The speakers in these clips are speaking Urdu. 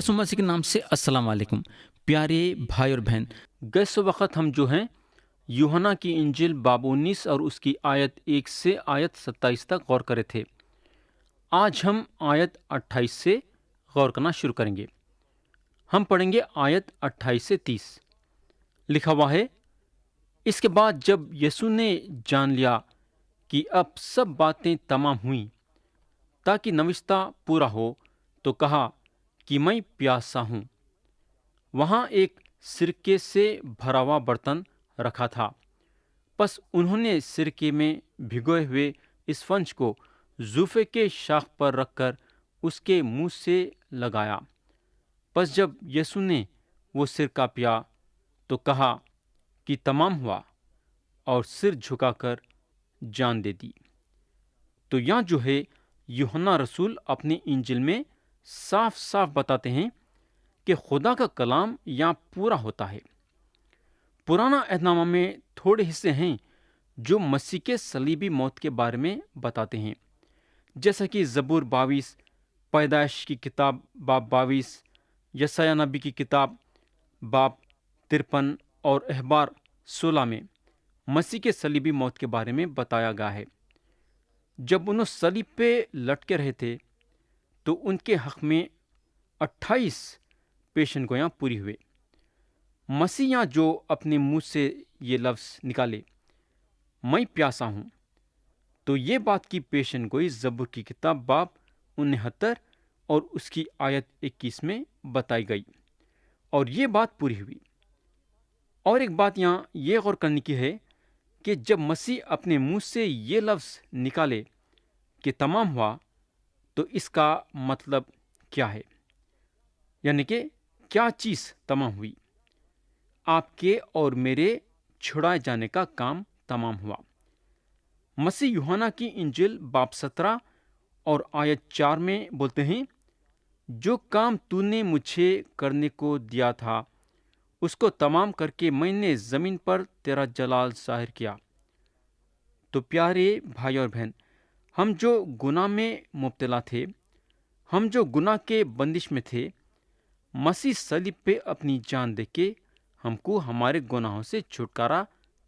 یسوع مسیح کے نام سے السلام علیکم پیارے بھائی اور بہن۔ گئے وقت ہم جو ہیں یوحنا کی انجیل باب 19 اور اس کی آیت 1 سے آیت 27 تک غور کرے تھے۔ آج ہم آیت 28 سے غور کرنا شروع کریں گے۔ ہم پڑھیں گے آیت 28 سے 30۔ لکھا ہوا ہے، اس کے بعد جب یسوع نے جان لیا کہ اب سب باتیں تمام ہوئیں تاکہ نوشتہ پورا ہو، تو کہا کہ میں پیاسا ہوں۔ وہاں ایک سرکے سے بھرا ہوا برتن رکھا تھا، پس انہوں نے سرکے میں بھگوئے ہوئے اسفنج کو زوفے کے شاخ پر رکھ کر اس کے منہ سے لگایا۔ پس جب یسوع نے وہ سرکہ پیا تو کہا کہ تمام ہوا، اور سر جھکا کر جان دے دی۔ تو یہاں جو ہے یوحنا رسول اپنی انجیل میں صاف صاف بتاتے ہیں کہ خدا کا کلام یہاں پورا ہوتا ہے۔ پرانا عہد نامہ میں تھوڑے حصے ہیں جو مسیح کے صلیبی موت کے بارے میں بتاتے ہیں، جیسا کہ زبور 22، پیدائش کی کتاب باب 22، یسایہ نبی کی کتاب باب 53 اور اخبار 16 میں مسیح کے صلیبی موت کے بارے میں بتایا گیا ہے۔ جب انہوں صلیب پہ لٹکے رہے تھے تو ان کے حق میں 28 پیشن گویاں پوری ہوئے۔ مسیح جو اپنے منہ سے یہ لفظ نکالے، میں پیاسا ہوں، تو یہ بات کی پیشن گوئی زبور کی کتاب باب 69 اور اس کی آیت 21 میں بتائی گئی، اور یہ بات پوری ہوئی۔ اور ایک بات یہاں یہ غور کرنے کی ہے کہ جب مسیح اپنے منہ سے یہ لفظ نکالے کہ تمام ہوا، تو اس کا مطلب کیا ہے؟ یعنی کہ کیا چیز تمام ہوئی؟ آپ کے اور میرے چھڑائے جانے کا کام تمام ہوا۔ مسیح یوحنا کی انجیل باب 17 اور آیت 4 میں بولتے ہیں، جو کام تو نے مجھے کرنے کو دیا تھا اس کو تمام کر کے میں نے زمین پر تیرا جلال ظاہر کیا۔ تو پیارے بھائی اور بہن، ہم جو گناہ میں مبتلا تھے، ہم جو گناہ کے بندش میں تھے، مسیح صلیب پہ اپنی جان دے کے ہم کو ہمارے گناہوں سے چھٹکارا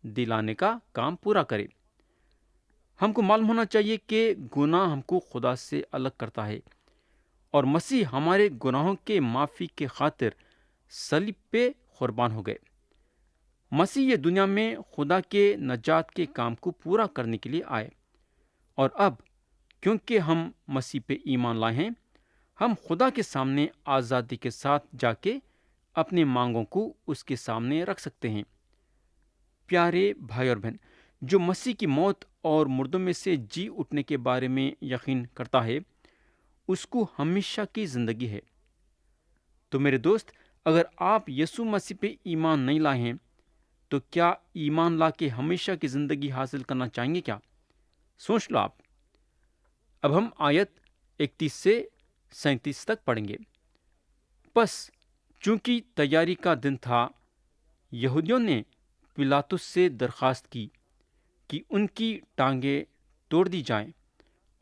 دلانے کا کام پورا کرے۔ ہم کو معلوم ہونا چاہیے کہ گناہ ہم کو خدا سے الگ کرتا ہے، اور مسیح ہمارے گناہوں کے معافی کے خاطر صلیب پہ قربان ہو گئے۔ مسیح یہ دنیا میں خدا کے نجات کے کام کو پورا کرنے کے لیے آئے، اور اب کیونکہ ہم مسیح پہ ایمان لائے ہیں، ہم خدا کے سامنے آزادی کے ساتھ جا کے اپنے مانگوں کو اس کے سامنے رکھ سکتے ہیں۔ پیارے بھائی اور بہن، جو مسیح کی موت اور مردوں میں سے جی اٹھنے کے بارے میں یقین کرتا ہے، اس کو ہمیشہ کی زندگی ہے۔ تو میرے دوست، اگر آپ یسوع مسیح پہ ایمان نہیں لائے ہیں تو کیا ایمان لا کے ہمیشہ کی زندگی حاصل کرنا چاہیں گے کیا؟ سوچ لو آپ۔ اب ہم آیت 31 سے 37 تک پڑھیں گے۔ پس چونکہ تیاری کا دن تھا، یہودیوں نے پلاطس سے درخواست کی کہ ان کی ٹانگیں توڑ دی جائیں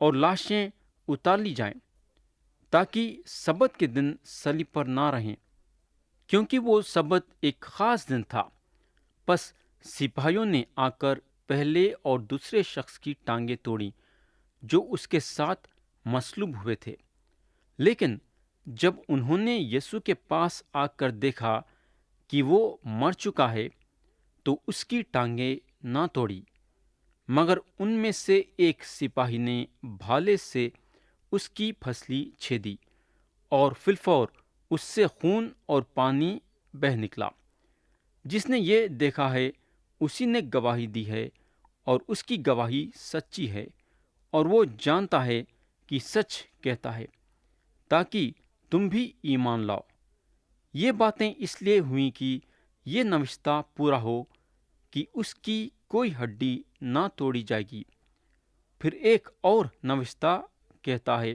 اور لاشیں اتار لی جائیں، تاکہ سبت کے دن صلیب پر نہ رہیں، کیونکہ وہ سبت ایک خاص دن تھا۔ پس سپاہیوں نے آ کر پہلے اور دوسرے شخص کی ٹانگیں توڑی جو اس کے ساتھ مصلوب ہوئے تھے۔ لیکن جب انہوں نے یسوع کے پاس آ کر دیکھا کہ وہ مر چکا ہے تو اس کی ٹانگیں نہ توڑی، مگر ان میں سے ایک سپاہی نے بھالے سے اس کی پھسلی چھیدی، اور فی الفور اس سے خون اور پانی بہہ نکلا۔ جس نے یہ دیکھا ہے اسی نے گواہی دی ہے، اور اس کی گواہی سچی ہے، اور وہ جانتا ہے کہ سچ کہتا ہے، تاکہ تم بھی ایمان لاؤ۔ یہ باتیں اس لیے ہوئیں کہ یہ نوشتہ پورا ہو کہ اس کی کوئی ہڈی نہ توڑی جائے گی۔ پھر ایک اور نوشتہ کہتا ہے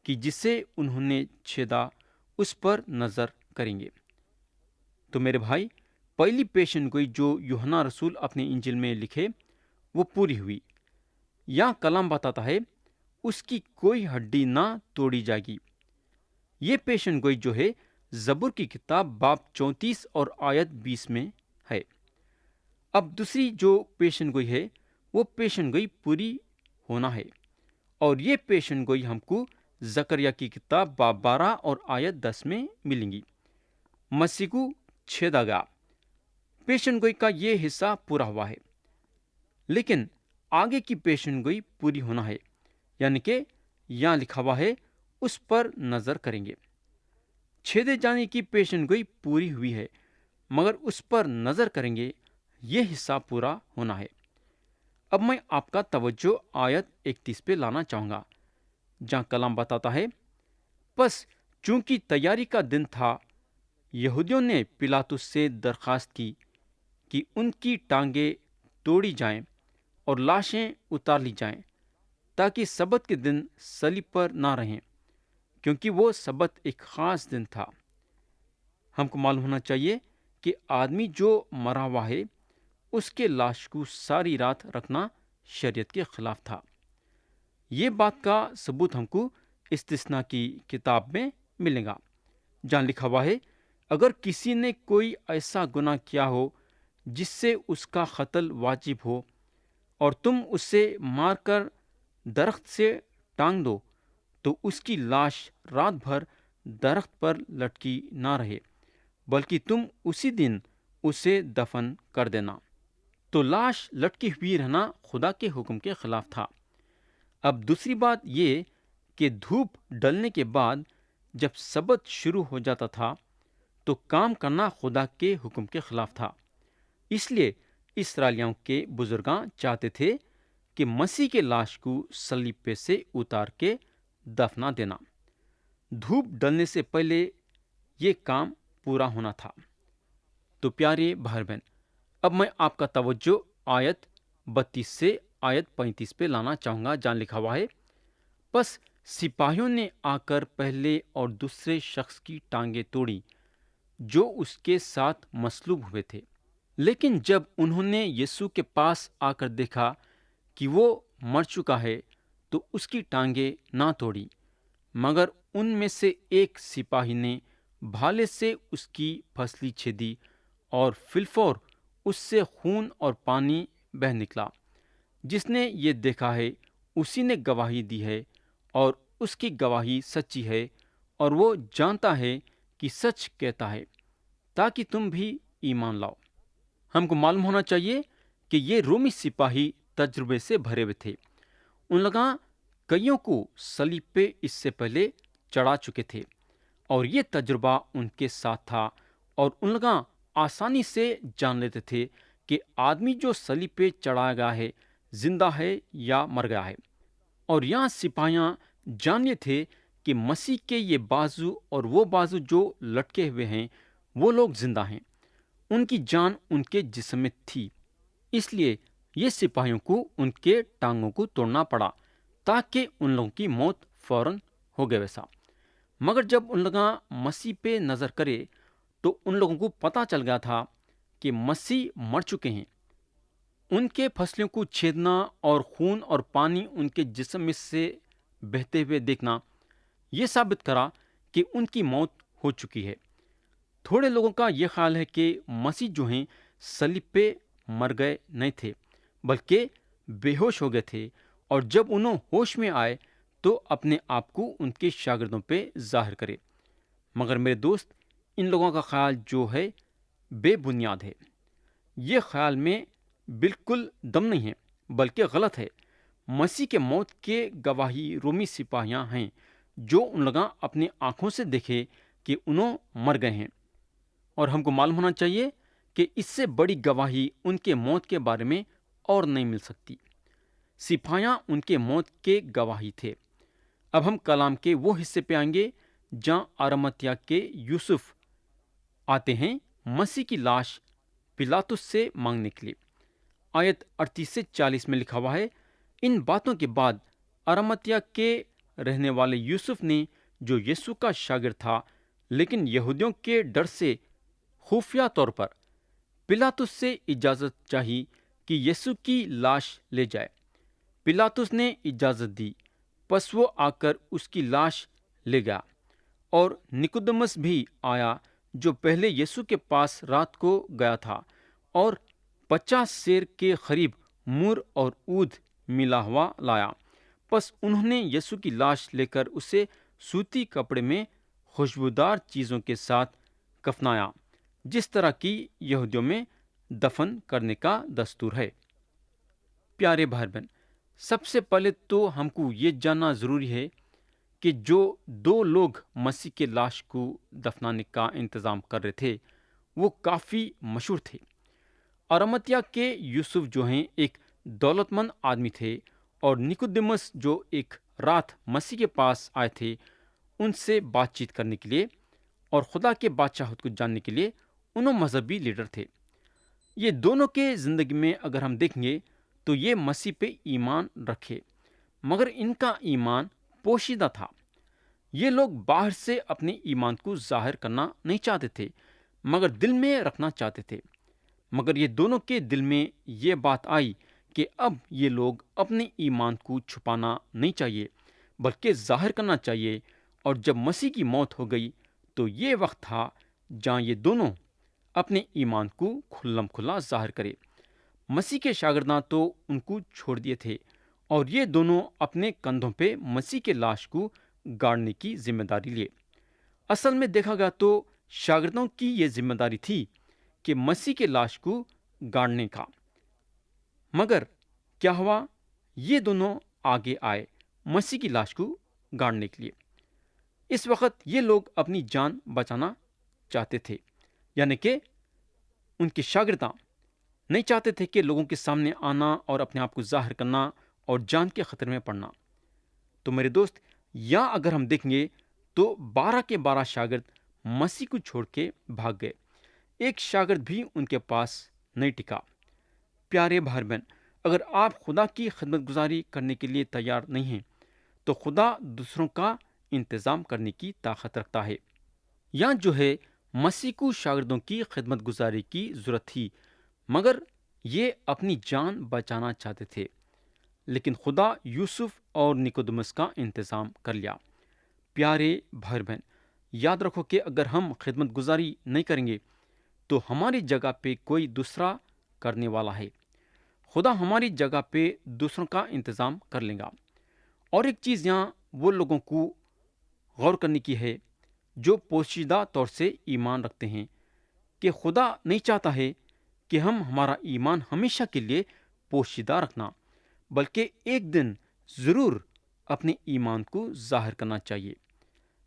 کہ جسے انہوں نے چھیدا اس پر نظر کریں گے۔ تو میرے بھائی، پہلی پیشن گوئی جو یوحنا رسول اپنے انجیل میں لکھے وہ پوری ہوئی۔ یہاں کلام بتاتا ہے اس کی کوئی ہڈی نہ توڑی جائے گی۔ یہ پیشن گوئی جو ہے زبور کی کتاب باب 34 اور آیت 20 میں ہے۔ اب دوسری جو پیشن گوئی ہے وہ پیشن گوئی پوری ہونا ہے، اور یہ پیشن گوئی ہم کو زکریا کی کتاب باب 12 اور آیت 10 میں ملیں گی۔ مسیح کو چھیدا گیا، پیشن گوئی کا یہ حصہ پورا ہوا ہے، لیکن آگے کی پیشن گوئی پوری ہونا ہے، یعنی کہ یہاں لکھا ہوا ہے اس پر نظر کریں گے۔ چھیدے جانے کی پیشن گوئی پوری ہوئی ہے، مگر اس پر نظر کریں گے، یہ حصہ پورا ہونا ہے۔ اب میں آپ کا توجہ آیت 31 پہ لانا چاہوں گا، جہاں کلام بتاتا ہے، پس چونکہ تیاری کا دن تھا، یہودیوں نے پلاطس سے درخواست کی کہ ان کی ٹانگیں توڑی جائیں اور لاشیں اتار لی جائیں، تاکہ سبت کے دن صلیب پر نہ رہیں، کیونکہ وہ سبت ایک خاص دن تھا۔ ہم کو معلوم ہونا چاہیے کہ آدمی جو مرا ہوا ہے اس کے لاش کو ساری رات رکھنا شریعت کے خلاف تھا۔ یہ بات کا ثبوت ہم کو استثنا کی کتاب میں ملے گا، جہاں لکھا ہوا ہے، اگر کسی نے کوئی ایسا گناہ کیا ہو جس سے اس کا قتل واجب ہو، اور تم اسے مار کر درخت سے ٹانگ دو، تو اس کی لاش رات بھر درخت پر لٹکی نہ رہے، بلکہ تم اسی دن اسے دفن کر دینا۔ تو لاش لٹکی ہوئی رہنا خدا کے حکم کے خلاف تھا۔ اب دوسری بات یہ کہ دھوپ ڈلنے کے بعد جب سبت شروع ہو جاتا تھا تو کام کرنا خدا کے حکم کے خلاف تھا۔ اس لیے اسرائیلیوں کے بزرگاں چاہتے تھے کہ مسیح کے لاش کو صلیب پہ سے اتار کے دفنا دینا۔ دھوپ ڈلنے سے پہلے یہ کام پورا ہونا تھا۔ تو پیارے بھائی بہن، اب میں آپ کا توجہ آیت 32 سے آیت 35 پہ لانا چاہوں گا، جہاں لکھا ہوا ہے، پس سپاہیوں نے آ کر پہلے اور دوسرے شخص کی ٹانگیں توڑی جو اس کے ساتھ مصلوب ہوئے تھے، لیکن جب انہوں نے یسوع کے پاس آ کر دیکھا کہ وہ مر چکا ہے تو اس کی ٹانگیں نہ توڑی، مگر ان میں سے ایک سپاہی نے بھالے سے اس کی پھسلی چھیدی اور فلفور اس سے خون اور پانی بہہ نکلا۔ جس نے یہ دیکھا ہے اسی نے گواہی دی ہے، اور اس کی گواہی سچی ہے، اور وہ جانتا ہے کہ سچ کہتا ہے، تاکہ تم بھی ایمان لاؤ۔ ہم کو معلوم ہونا چاہیے کہ یہ رومی سپاہی تجربے سے بھرے ہوئے تھے۔ ان لوگاں کئیوں کو صلیب پہ اس سے پہلے چڑھا چکے تھے، اور یہ تجربہ ان کے ساتھ تھا، اور ان لوگاں آسانی سے جان لیتے تھے کہ آدمی جو صلیب پہ چڑھایا گیا ہے زندہ ہے یا مر گیا ہے۔ اور یہاں سپاہیاں جان لیے تھے کہ مسیح کے یہ بازو اور وہ بازو جو لٹکے ہوئے ہیں وہ لوگ زندہ ہیں، ان کی جان ان کے جسم میں تھی۔ اس لیے یہ سپاہیوں کو ان کے ٹانگوں کو توڑنا پڑا تاکہ ان لوگوں کی موت فوراً ہو گئے ویسا۔ مگر جب ان لوگاں مسیح پہ نظر کرے تو ان لوگوں کو پتا چل گیا تھا کہ مسیح مر چکے ہیں۔ ان کے پھسلیوں کو چھیدنا اور خون اور پانی ان کے جسم میں سے بہتے ہوئے دیکھنا یہ ثابت کرا کہ ان کی موت ہو چکی ہے۔ تھوڑے لوگوں کا یہ خیال ہے کہ مسیح جو ہیں صلیب پہ مر گئے نہیں تھے، بلکہ بے ہوش ہو گئے تھے، اور جب انہوں ہوش میں آئے تو اپنے آپ کو ان کے شاگردوں پہ ظاہر کرے۔ مگر میرے دوست، ان لوگوں کا خیال جو ہے بے بنیاد ہے۔ یہ خیال میں بالکل دم نہیں ہے، بلکہ غلط ہے۔ مسیح کے موت کے گواہی رومی سپاہیاں ہیں جو ان لوگاں اپنی آنکھوں سے دیکھے کہ انہوں مر گئے ہیں، اور ہم کو معلوم ہونا چاہیے کہ اس سے بڑی گواہی ان کے موت کے بارے میں اور نہیں مل سکتی۔ سپاہیاں ان کے موت کے گواہی تھے۔ اب ہم کلام کے وہ حصے پہ آئیں گے جہاں ارمتیا کے یوسف آتے ہیں مسیح کی لاش پلاطس سے مانگنے کے لیے۔ آیت 38 سے 40 میں لکھا ہوا ہے، ان باتوں کے بعد ارمتیا کے رہنے والے یوسف نے، جو یسوع کا شاگرد تھا لیکن یہودیوں کے ڈر سے خفیہ طور پر، پلاطس سے اجازت چاہی کہ یسوع کی لاش لے جائے۔ پلاطس نے اجازت دی، پس وہ آ کر اس کی لاش لے گیا، اور نکودمس بھی آیا جو پہلے یسوع کے پاس رات کو گیا تھا اور 50 سیر کے قریب مور اور اود ملا ہوا لایا۔ پس انہوں نے یسوع کی لاش لے کر اسے سوتی کپڑے میں خوشبودار چیزوں کے ساتھ کفنایا، جس طرح کی یہودیوں میں دفن کرنے کا دستور ہے۔ پیارے بھائی بہن، سب سے پہلے تو ہم کو یہ جاننا ضروری ہے کہ جو 2 لوگ مسیح کے لاش کو دفنانے کا انتظام کر رہے تھے وہ کافی مشہور تھے۔ ارمتیہ کے یوسف جو ہیں ایک دولت مند آدمی تھے، اور نکودیمس جو ایک رات مسیح کے پاس آئے تھے ان سے بات چیت کرنے کے لیے اور خدا کے بادشاہت کو جاننے کے لیے، انہوں مذہبی لیڈر تھے۔ یہ دونوں کے زندگی میں اگر ہم دیکھیں گے تو یہ مسیح پہ ایمان رکھے، مگر ان کا ایمان پوشیدہ تھا۔ یہ لوگ باہر سے اپنے ایمان کو ظاہر کرنا نہیں چاہتے تھے، مگر دل میں رکھنا چاہتے تھے۔ مگر یہ دونوں کے دل میں یہ بات آئی کہ اب یہ لوگ اپنے ایمان کو چھپانا نہیں چاہیے بلکہ ظاہر کرنا چاہیے، اور جب مسیح کی موت ہو گئی تو یہ وقت تھا جہاں یہ دونوں اپنے ایمان کو کھلم کھلا ظاہر کرے۔ مسیح کے شاگرداں تو ان کو چھوڑ دیے تھے، اور یہ دونوں اپنے کندھوں پہ مسیح کے لاش کو گاڑنے کی ذمہ داری لیے۔ اصل میں دیکھا گیا تو شاگردوں کی یہ ذمہ داری تھی کہ مسیح کے لاش کو گاڑنے کا، مگر کیا ہوا؟ یہ دونوں آگے آئے مسیح کی لاش کو گاڑنے کے لیے۔ اس وقت یہ لوگ اپنی جان بچانا چاہتے تھے، یعنی کہ ان کے شاگرداں نہیں چاہتے تھے کہ لوگوں کے سامنے آنا اور اپنے آپ کو ظاہر کرنا اور جان کے خطرے میں پڑنا۔ تو میرے دوست، یا اگر ہم دیکھیں گے تو 12 کے 12 شاگرد مسیح کو چھوڑ کے بھاگ گئے، ایک شاگرد بھی ان کے پاس نہیں ٹکا۔ پیارے بھائی بہن، اگر آپ خدا کی خدمت گزاری کرنے کے لیے تیار نہیں ہیں تو خدا دوسروں کا انتظام کرنے کی طاقت رکھتا ہے۔ یہاں جو ہے مسیح کو شاگردوں کی خدمت گزاری کی ضرورت تھی، مگر یہ اپنی جان بچانا چاہتے تھے، لیکن خدا یوسف اور نکودیمس کا انتظام کر لیا۔ پیارے بھائی بہن، یاد رکھو کہ اگر ہم خدمت گزاری نہیں کریں گے تو ہماری جگہ پہ کوئی دوسرا کرنے والا ہے۔ خدا ہماری جگہ پہ دوسروں کا انتظام کر لے گا۔ اور ایک چیز یہاں وہ لوگوں کو غور کرنے کی ہے جو پوشیدہ طور سے ایمان رکھتے ہیں، کہ خدا نہیں چاہتا ہے کہ ہم ہمارا ایمان ہمیشہ کے لیے پوشیدہ رکھنا، بلکہ ایک دن ضرور اپنے ایمان کو ظاہر کرنا چاہیے۔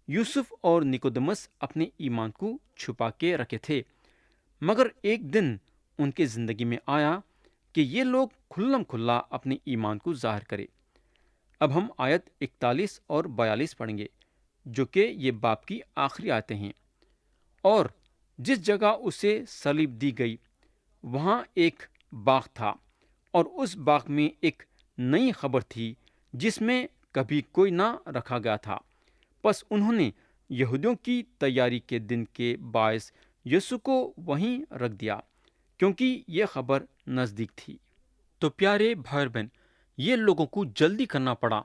یوسف اور نکودیمس اپنے ایمان کو چھپا کے رکھے تھے، مگر ایک دن ان کے زندگی میں آیا کہ یہ لوگ کھلم کھلا اپنے ایمان کو ظاہر کرے۔ اب ہم آیت 41 اور 42 پڑھیں گے، جو کہ یہ باب کی آخری آیتیں ہیں۔ اور جس جگہ اسے صلیب دی گئی وہاں ایک باغ تھا، اور اس باغ میں ایک نئی خبر تھی جس میں کبھی کوئی نہ رکھا گیا تھا۔ پس انہوں نے یہودیوں کی تیاری کے دن کے باعث یسوع کو وہیں رکھ دیا، کیونکہ یہ خبر نزدیک تھی۔ تو پیارے بھائی بہن، یہ لوگوں کو جلدی کرنا پڑا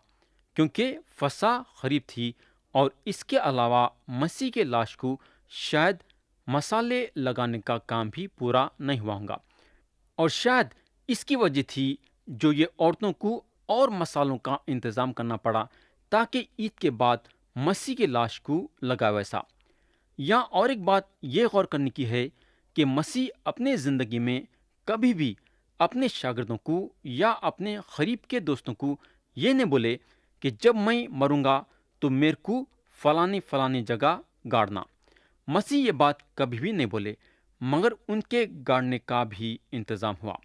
کیونکہ فسح قریب تھی، اور اس کے علاوہ مسیح کے لاش کو شاید مسالے لگانے کا کام بھی پورا نہیں ہوا ہوگا، اور شاید اس کی وجہ تھی جو یہ عورتوں کو اور مسالوں کا انتظام کرنا پڑا تاکہ عید کے بعد مسیح کے لاش کو لگا ویسا۔ یا اور ایک بات یہ غور کرنے کی ہے کہ مسیح اپنے زندگی میں کبھی بھی اپنے شاگردوں کو یا اپنے قریب کے دوستوں کو یہ نہیں بولے کہ جب میں مروں گا تو میرے کو فلانی جگہ گاڑنا۔ مسیح یہ بات کبھی بھی نہیں بولے، مگر ان کے گاڑنے کا بھی انتظام ہوا،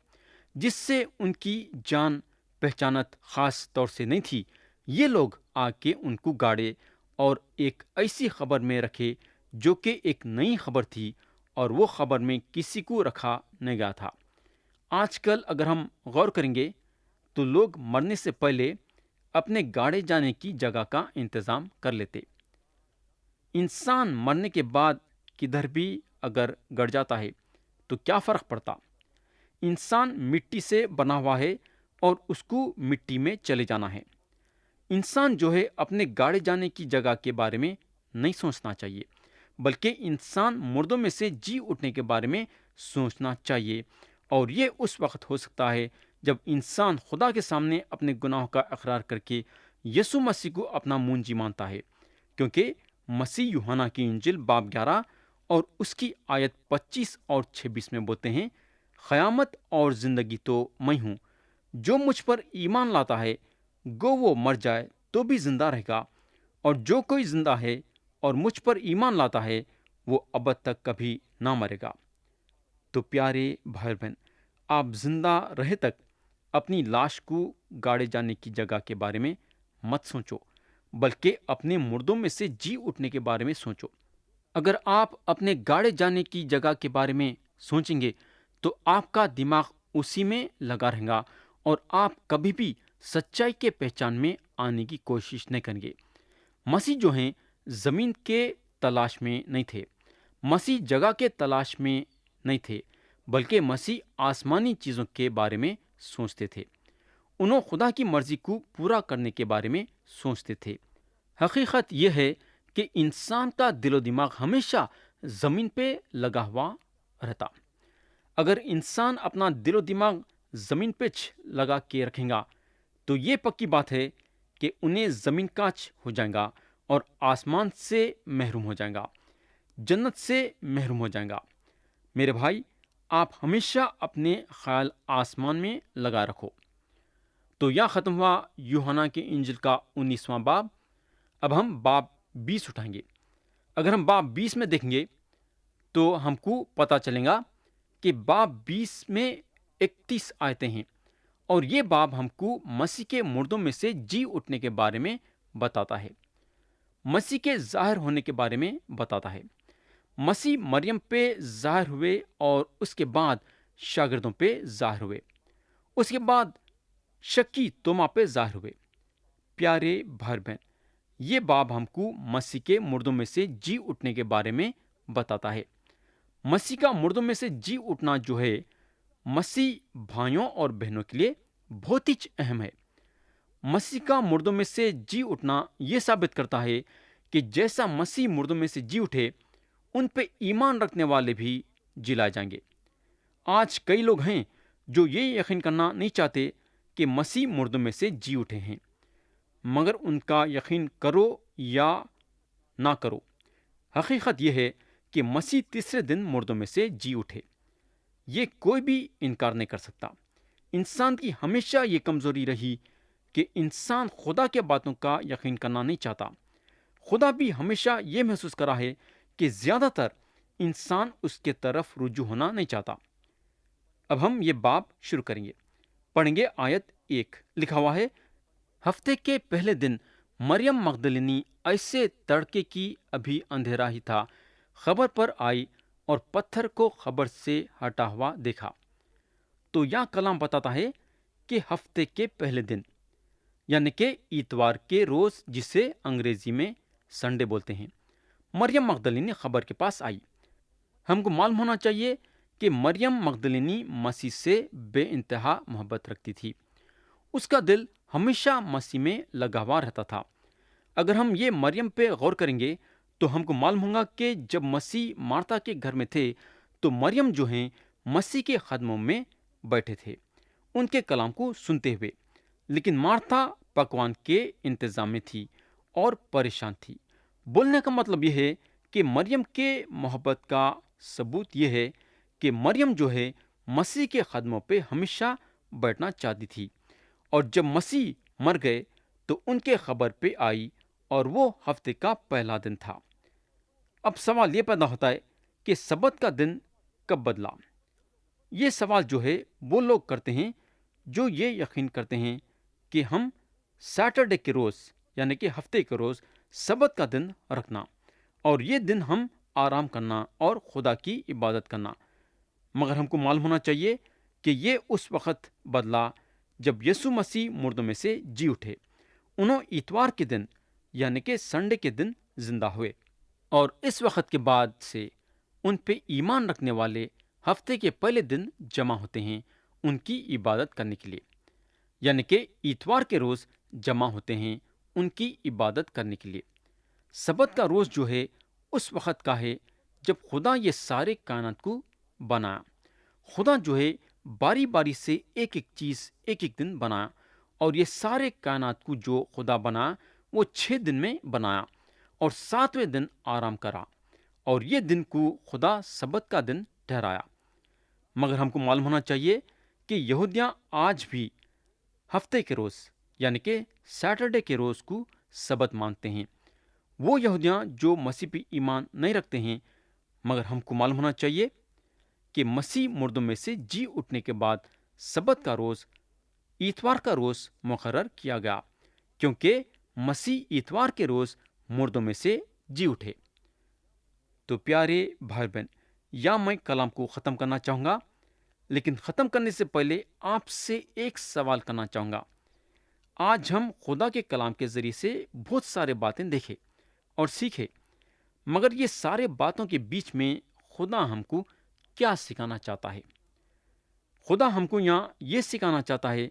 جس سے ان کی جان پہچانت خاص طور سے نہیں تھی۔ یہ لوگ آ کے ان کو گاڑے اور ایک ایسی خبر میں رکھے جو کہ ایک نئی خبر تھی، اور وہ خبر میں کسی کو رکھا نہیں گیا تھا۔ آج کل اگر ہم غور کریں گے تو لوگ مرنے سے پہلے اپنے گاڑے جانے کی جگہ کا انتظام کر لیتے۔ انسان مرنے کے بعد کدھر بھی اگر گڑ جاتا ہے تو کیا فرق پڑتا؟ انسان مٹی سے بنا ہوا ہے اور اس کو مٹی میں چلے جانا ہے۔ انسان جو ہے اپنے گاڑے جانے کی جگہ کے بارے میں نہیں سوچنا چاہیے، بلکہ انسان مردوں میں سے جی اٹھنے کے بارے میں سوچنا چاہیے۔ اور یہ اس وقت ہو سکتا ہے جب انسان خدا کے سامنے اپنے گناہوں کا اقرار کر کے یسوع مسیح کو اپنا منجی مانتا ہے، کیونکہ مسیح یوحنا کی انجیل باب 11 اور اس کی آیت 25 اور 26 میں بولتے ہیں، قیامت اور زندگی تو میں ہوں، جو مجھ پر ایمان لاتا ہے گو وہ مر جائے تو بھی زندہ رہے گا، اور جو کوئی زندہ ہے اور مجھ پر ایمان لاتا ہے وہ ابد تک کبھی نہ مرے گا۔ تو پیارے بھائی بہن، آپ زندہ رہے تک اپنی لاش کو گاڑے جانے کی جگہ کے بارے میں مت سوچو، بلکہ اپنے مردوں میں سے جی اٹھنے کے بارے میں سوچو۔ اگر آپ اپنے گاڑے جانے کی جگہ کے بارے میں سوچیں گے تو آپ کا دماغ اسی میں لگا رہے گا اور آپ کبھی بھی سچائی کے پہچان میں آنے کی کوشش نہیں کریں گے۔ مسیح جو ہیں زمین کے تلاش میں نہیں تھے، مسیح جگہ کے تلاش میں نہیں تھے، بلکہ مسیح آسمانی چیزوں کے بارے میں سوچتے تھے۔ انہوں خدا کی مرضی کو پورا کرنے کے بارے میں سوچتے تھے۔ حقیقت یہ ہے کہ انسان کا دل و دماغ ہمیشہ زمین پہ لگا ہوا رہتا۔ اگر انسان اپنا دل و دماغ زمین پہ لگا کے رکھیں گا تو یہ پکی بات ہے کہ انہیں زمین کاچ ہو جائے گا اور آسمان سے محروم ہو جائے گا، جنت سے محروم ہو جائے گا۔ میرے بھائی، آپ ہمیشہ اپنے خیال آسمان میں لگا رکھو۔ تو یہ ختم ہوا یوحنا کی انجیل کا 19واں باب۔ اب ہم باب 20 اٹھائیں گے۔ اگر ہم باب 20 میں دیکھیں گے تو ہم کو پتہ چلے گا کہ باب 20 میں 31 آیتیں ہیں، اور یہ باب ہم کو مسیح کے مردوں میں سے جی اٹھنے کے بارے میں بتاتا ہے، مسیح کے ظاہر ہونے کے بارے میں بتاتا ہے۔ مسیح مریم پہ ظاہر ہوئے اور اس کے بعد شاگردوں پہ ظاہر ہوئے، اس کے بعد شکی توما پہ ظاہر ہوئے۔ پیارے بھائی بہن، یہ باب ہم کو مسیح کے مردوں میں سے جی اٹھنے کے بارے میں بتاتا ہے۔ مسیح کا مردوں میں سے جی اٹھنا جو ہے، مسیح بھائیوں اور بہنوں کے لیے بہت ہی اہم ہے۔ مسیح کا مردوں میں سے جی اٹھنا یہ ثابت کرتا ہے کہ جیسا مسیح مردوں میں سے جی اٹھے، ان پہ ایمان رکھنے والے بھی جلائے جائیں گے۔ آج کئی لوگ ہیں جو یہ یقین کرنا نہیں چاہتے کہ مسیح مردوں میں سے جی اٹھے ہیں، مگر ان کا یقین کرو یا نہ کرو، حقیقت یہ ہے کہ مسیح تیسرے دن مردوں میں سے جی اٹھے۔ یہ کوئی بھی انکار نہیں کر سکتا۔ انسان کی ہمیشہ یہ کمزوری رہی کہ انسان خدا کے باتوں کا یقین کرنا نہیں چاہتا۔ خدا بھی ہمیشہ یہ محسوس کرا ہے کہ زیادہ تر انسان اس کے طرف رجوع ہونا نہیں چاہتا۔ اب ہم یہ باب شروع کریں گے، پڑھیں گے آیت 1۔ لکھا ہوا ہے، ہفتے کے پہلے دن مریم مغدلینی ایسے تڑکے کی ابھی اندھیرا ہی تھا خبر پر آئی اور پتھر کو خبر سے ہٹا ہوا دیکھا۔ تو یہ کلام بتاتا ہے کہ ہفتے کے پہلے دن، یعنی کہ اتوار کے روز، جسے انگریزی میں سنڈے بولتے ہیں، مریم مغدلینی خبر کے پاس آئی۔ ہم کو معلوم ہونا چاہیے کہ مریم مغدلینی مسیح سے بے انتہا محبت رکھتی تھی۔ اس کا دل ہمیشہ مسیح میں لگا ہوا رہتا تھا۔ اگر ہم یہ مریم پہ غور کریں گے تو ہم کو معلوم ہوگا کہ جب مسیح مارتا کے گھر میں تھے تو مریم جو ہیں مسیح کے قدموں میں بیٹھے تھے، ان کے کلام کو سنتے ہوئے، لیکن مارتا پکوان کے انتظام میں تھی اور پریشان تھی۔ بولنے کا مطلب یہ ہے کہ مریم کے محبت کا ثبوت یہ ہے کہ مریم جو ہے مسیح کے قدموں پہ ہمیشہ بیٹھنا چاہتی تھی، اور جب مسیح مر گئے تو ان کے خبر پہ آئی، اور وہ ہفتے کا پہلا دن تھا۔ اب سوال یہ پیدا ہوتا ہے کہ سبت کا دن کب بدلا؟ یہ سوال جو ہے وہ لوگ کرتے ہیں جو یہ یقین کرتے ہیں کہ ہم سیٹرڈے کے روز، یعنی کہ ہفتے کے روز، سبت کا دن رکھنا، اور یہ دن ہم آرام کرنا اور خدا کی عبادت کرنا۔ مگر ہم کو معلوم ہونا چاہیے کہ یہ اس وقت بدلا جب یسوع مسیح مردوں میں سے جی اٹھے۔ انہوں اتوار کے دن، یعنی کہ سنڈے کے دن زندہ ہوئے، اور اس وقت کے بعد سے ان پہ ایمان رکھنے والے ہفتے کے پہلے دن جمع ہوتے ہیں ان کی عبادت کرنے کے لیے، یعنی کہ اتوار کے روز جمع ہوتے ہیں ان کی عبادت کرنے کے لیے۔ سبت کا روز جو ہے اس وقت کا ہے جب خدا یہ سارے کائنات کو بنایا۔ خدا جو ہے باری باری سے ایک ایک چیز ایک ایک دن بنایا، اور یہ سارے کائنات کو جو خدا بنایا وہ 6 دن میں بنایا، اور 7ویں دن آرام کرا، اور یہ دن کو خدا سبت کا دن ٹھہرایا۔ مگر ہم کو معلوم ہونا چاہیے کہ یہودیاں آج بھی ہفتے کے روز یعنی کہ سیٹرڈے کے روز کو سبت مانتے ہیں۔ وہ یہودیاں جو مسیح پہ ایمان نہیں رکھتے ہیں، مگر ہم کو معلوم ہونا چاہیے کہ مسیح مردوں میں سے جی اٹھنے کے بعد سبت کا روز اتوار کا روز مقرر کیا گیا، کیونکہ مسیح اتوار کے روز مردوں میں سے جی اٹھے۔ تو پیارے بھائی بہن، یا میں کلام کو ختم کرنا چاہوں گا، لیکن ختم کرنے سے پہلے آپ سے ایک سوال کرنا چاہوں گا۔ آج ہم خدا کے کلام کے ذریعے سے بہت سارے باتیں دیکھے اور سیکھے، مگر یہ سارے باتوں کے بیچ میں خدا ہم کو کیا سکھانا چاہتا ہے؟ خدا ہم کو یہاں یہ سکھانا چاہتا ہے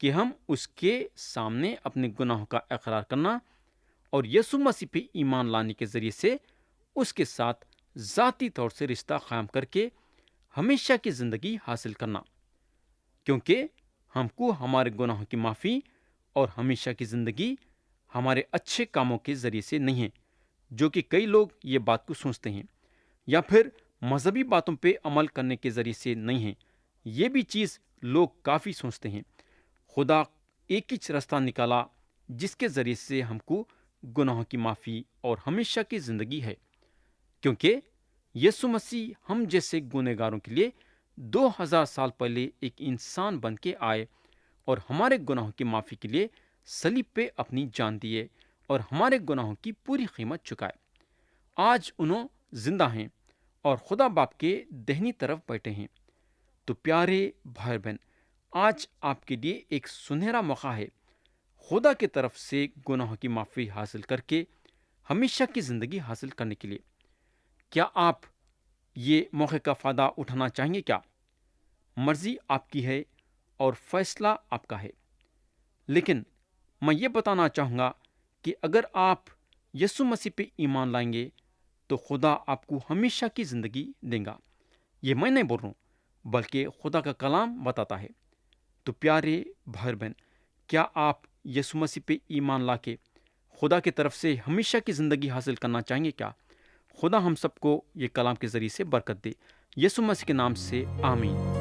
کہ ہم اس کے سامنے اپنے گناہوں کا اقرار کرنا اور یسوع مسیح پہ ایمان لانے کے ذریعے سے اس کے ساتھ ذاتی طور سے رشتہ قائم کر کے ہمیشہ کی زندگی حاصل کرنا، کیونکہ ہم کو ہمارے گناہوں کی معافی اور ہمیشہ کی زندگی ہمارے اچھے کاموں کے ذریعے سے نہیں ہے، جو کہ کئی لوگ یہ بات کو سوچتے ہیں، یا پھر مذہبی باتوں پہ عمل کرنے کے ذریعے سے نہیں ہے۔ یہ بھی چیز لوگ کافی سوچتے ہیں۔ خدا ایک ہی راستہ نکالا جس کے ذریعے سے ہم کو گناہوں کی معافی اور ہمیشہ کی زندگی ہے، کیونکہ یسوع مسیح ہم جیسے گنہگاروں کے لیے 2000 سال پہلے ایک انسان بن کے آئے اور ہمارے گناہوں کی معافی کے لیے صلیب پہ اپنی جان دیے اور ہمارے گناہوں کی پوری قیمت چکائے۔ آج انہوں زندہ ہیں اور خدا باپ کے دہنی طرف بیٹھے ہیں۔ تو پیارے بھائی بہن، آج آپ کے لیے ایک سنہرا موقع ہے خدا کی طرف سے گناہوں کی معافی حاصل کر کے ہمیشہ کی زندگی حاصل کرنے کے لیے۔ کیا آپ یہ موقع کا فائدہ اٹھانا چاہیں گے؟ کیا مرضی آپ کی ہے اور فیصلہ آپ کا ہے، لیکن میں یہ بتانا چاہوں گا کہ اگر آپ یسوع مسیح پہ ایمان لائیں گے تو خدا آپ کو ہمیشہ کی زندگی دیں گا۔ یہ میں نہیں بول رہا ہوں، بلکہ خدا کا کلام بتاتا ہے۔ تو پیارے بھائی بہن، کیا آپ یسوع مسیح پہ ایمان لا کے خدا کی طرف سے ہمیشہ کی زندگی حاصل کرنا چاہیں گے؟ کیا خدا ہم سب کو یہ کلام کے ذریعے سے برکت دے۔ یسوع مسیح کے نام سے آمین۔